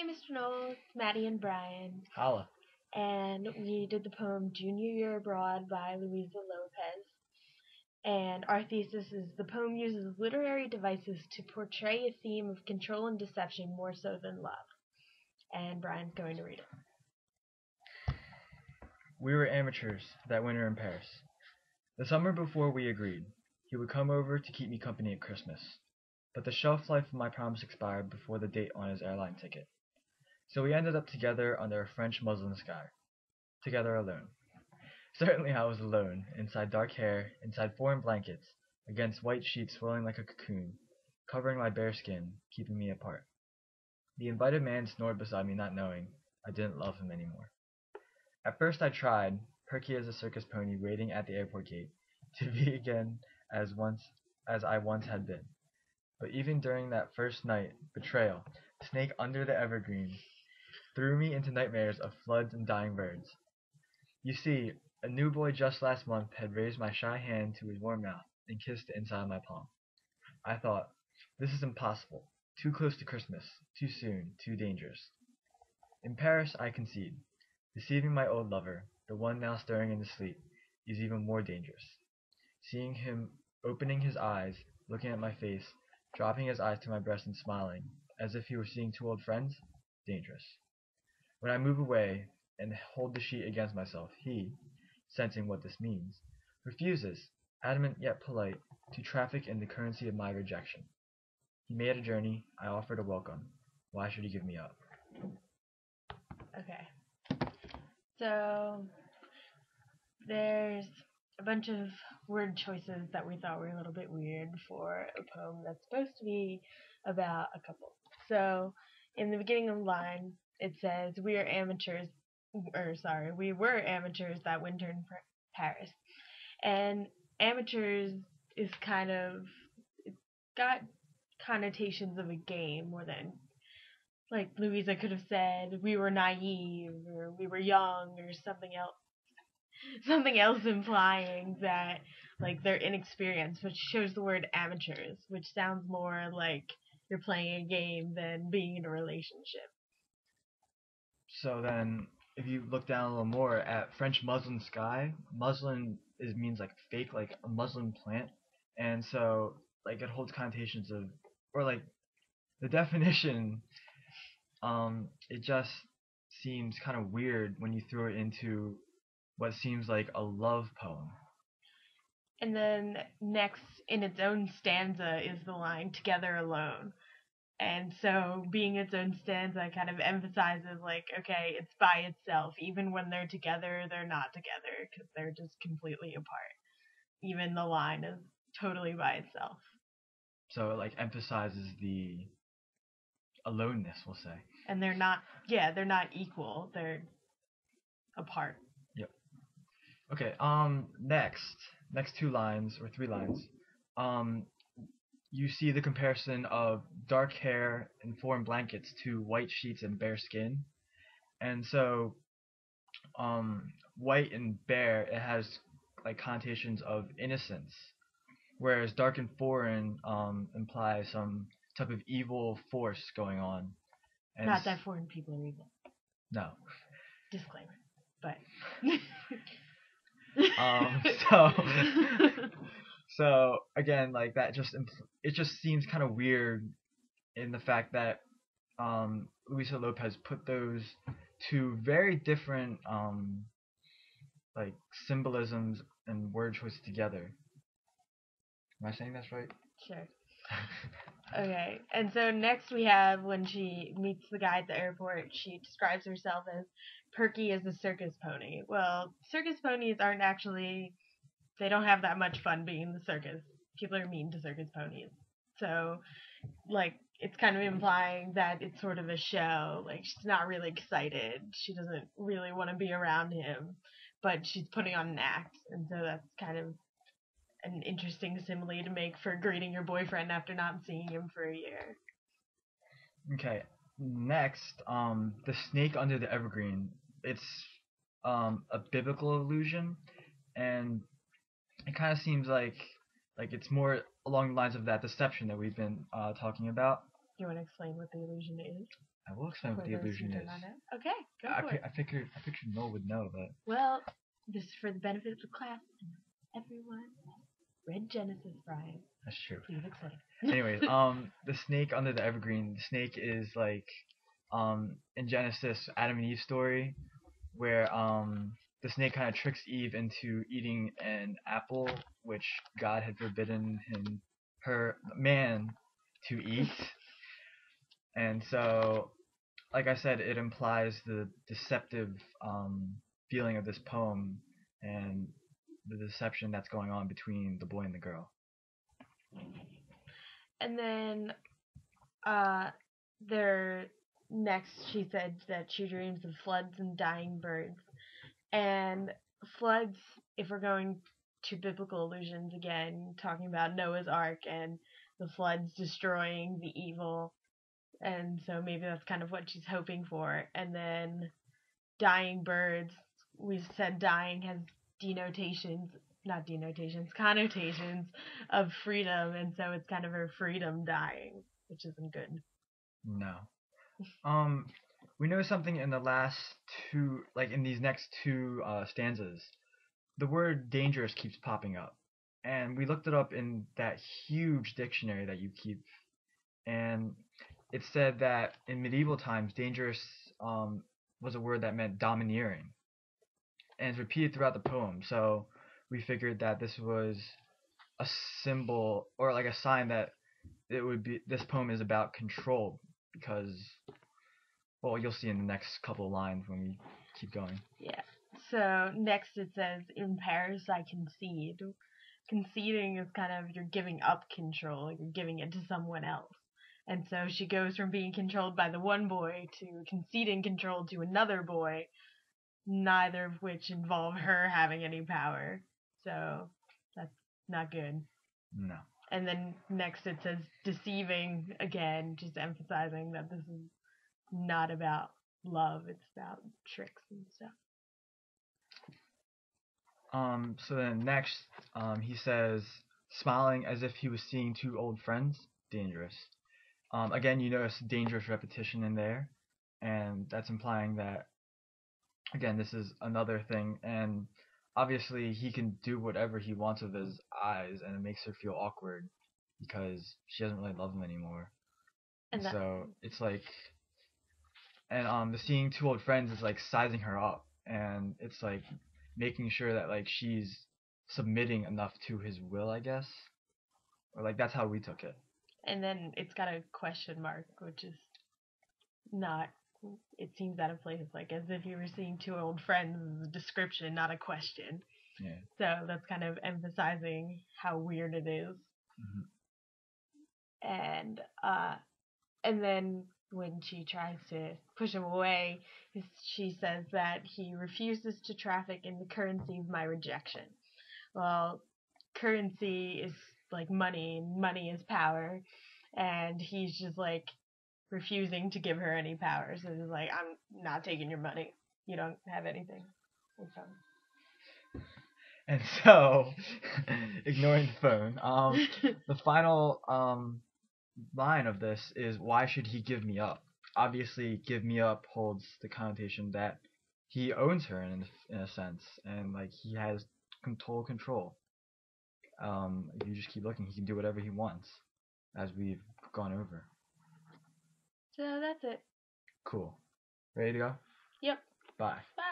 Hey, Mr. Knowles, Maddie and Brian, Holla. and we did the poem Junior Year Abroad by Louisa Lopez. And our thesis is the poem uses literary devices to portray a theme of control and deception more so than love. And Brian's going to read it. We were amateurs that winter in Paris. The summer before we agreed, he would come over to keep me company at Christmas. But the shelf life of my promise expired before the date on his airline ticket. So we ended up together under a French muslin sky. Together alone. Certainly I was alone, inside dark hair, inside foreign blankets, against white sheets swirling like a cocoon, covering my bare skin, keeping me apart. The invited man snored beside me, not knowing I didn't love him anymore. At first I tried, perky as a circus pony waiting at the airport gate, to be again as I once had been. But even during that first night, betrayal, snake under the evergreen, threw me into nightmares of floods and dying birds. You see, a new boy just last month had raised my shy hand to his warm mouth and kissed the inside of my palm. I thought, this is impossible. Too close to Christmas. Too soon. Too dangerous. In Paris, I concede. Deceiving my old lover, the one now stirring in his sleep, is even more dangerous. Seeing him opening his eyes, looking at my face, dropping his eyes to my breast and smiling, as if he were seeing two old friends, dangerous. When I move away and hold the sheet against myself, he, sensing what this means, refuses, adamant yet polite, to traffic in the currency of my rejection. He made a journey, I offered a welcome. Why should he give me up? Okay. So, there's a bunch of word choices that we thought were a little bit weird for a poem that's supposed to be about a couple. So, in the beginning of the line, it says, we were amateurs that winter in Paris. And amateurs is kind of, it's got connotations of a game more than, like Louisa could have said, we were naive, or we were young, or something else implying that, like, they're inexperienced, which shows the word amateurs, which sounds more like you're playing a game than being in a relationship. So then, if you look down a little more at French muslin sky, muslin means like fake, like a muslin plant, and so like it holds connotations of, or like the definition, it just seems kind of weird when you throw it into what seems like a love poem. And then next in its own stanza is the line "together alone." And so being its own stanza kind of emphasizes, like, okay, it's by itself. Even when they're together, they're not together because they're just completely apart. Even the line is totally by itself. So it like emphasizes the aloneness, we'll say. And they're not equal. They're apart. Yep. Okay, next two lines or three lines. You see the comparison of dark hair and foreign blankets to white sheets and bare skin. And so, white and bare, it has like connotations of innocence, whereas dark and foreign implies some type of evil force going on. And not that foreign people are evil. No. Disclaimer. But. So again, like that it just seems kind of weird in the fact that Luisa Lopez put those two very different like symbolisms and word choices together. Am I saying that's right? Sure. Okay, and so next we have when she meets the guy at the airport, she describes herself as perky as a circus pony. Well, circus ponies aren't actually, they don't have that much fun being in the circus. People are mean to circus ponies. So, like, it's kind of implying that it's sort of a show. Like, she's not really excited. She doesn't really want to be around him, but she's putting on an act. And so that's kind of an interesting simile to make for greeting your boyfriend after not seeing him for a year. Okay. Next, the snake under the evergreen. It's a biblical allusion, and it kind of seems like it's more along the lines of that deception that we've been talking about. Do you want to explain what the illusion is? I will explain For what the those who illusion do is. not know. Okay, go for it. I figured Noel would know, but Well, this is for the benefit of the class and everyone. Read Genesis, Brian. that's true. Please explain. Anyways, the snake under the evergreen. The snake is like, in Genesis, Adam and Eve story, where the snake kind of tricks Eve into eating an apple, which God had forbidden man, to eat, and so, like I said, it implies the deceptive feeling of this poem and the deception that's going on between the boy and the girl. And then, next she said that she dreams of floods and dying birds. And floods, if we're going to biblical allusions again, talking about Noah's Ark and the floods destroying the evil, and so maybe that's kind of what she's hoping for. And then dying birds, we said dying has connotations of freedom, and so it's kind of her freedom dying, which isn't good. No. We know something in the last two, like in these next two stanzas. The word dangerous keeps popping up. And we looked it up in that huge dictionary that you keep. And it said that in medieval times, dangerous was a word that meant domineering. And it's repeated throughout the poem. So we figured that this was a symbol or like a sign that this poem is about control, because, well, you'll see in the next couple of lines when we keep going. Yeah. So next it says, in Paris I concede. Conceding is kind of you're giving up control, you're giving it to someone else. And so she goes from being controlled by the one boy to conceding control to another boy, neither of which involve her having any power. So that's not good. No. And then next it says deceiving, again, just emphasizing that this is not about love, it's about tricks and stuff. So then next, he says, smiling as if he was seeing two old friends, dangerous. Again, you notice dangerous repetition in there, and that's implying that, again, this is another thing, and obviously he can do whatever he wants with his eyes, and it makes her feel awkward because she doesn't really love him anymore. And so it's like, and the seeing two old friends is like sizing her up, and it's like making sure that like she's submitting enough to his will, I guess, or like that's how we took it. And then it's got a question mark, which is not. It seems out of place, like as if you were seeing two old friends as a description, not a question. Yeah. So that's kind of emphasizing how weird it is. Mm-hmm. And then when she tries to push him away, she says that he refuses to traffic in the currency of my rejection. Well, currency is like money, and money is power, and he's just like refusing to give her any power. So he's like, I'm not taking your money. You don't have anything. And so, ignoring the phone, the final line of this is, why should he give me up? Obviously, give me up holds the connotation that he owns her in a sense, and like he has total control. If you just keep looking, he can do whatever he wants, as we've gone over. So that's it. Cool. Ready to go? Yep. Bye. Bye.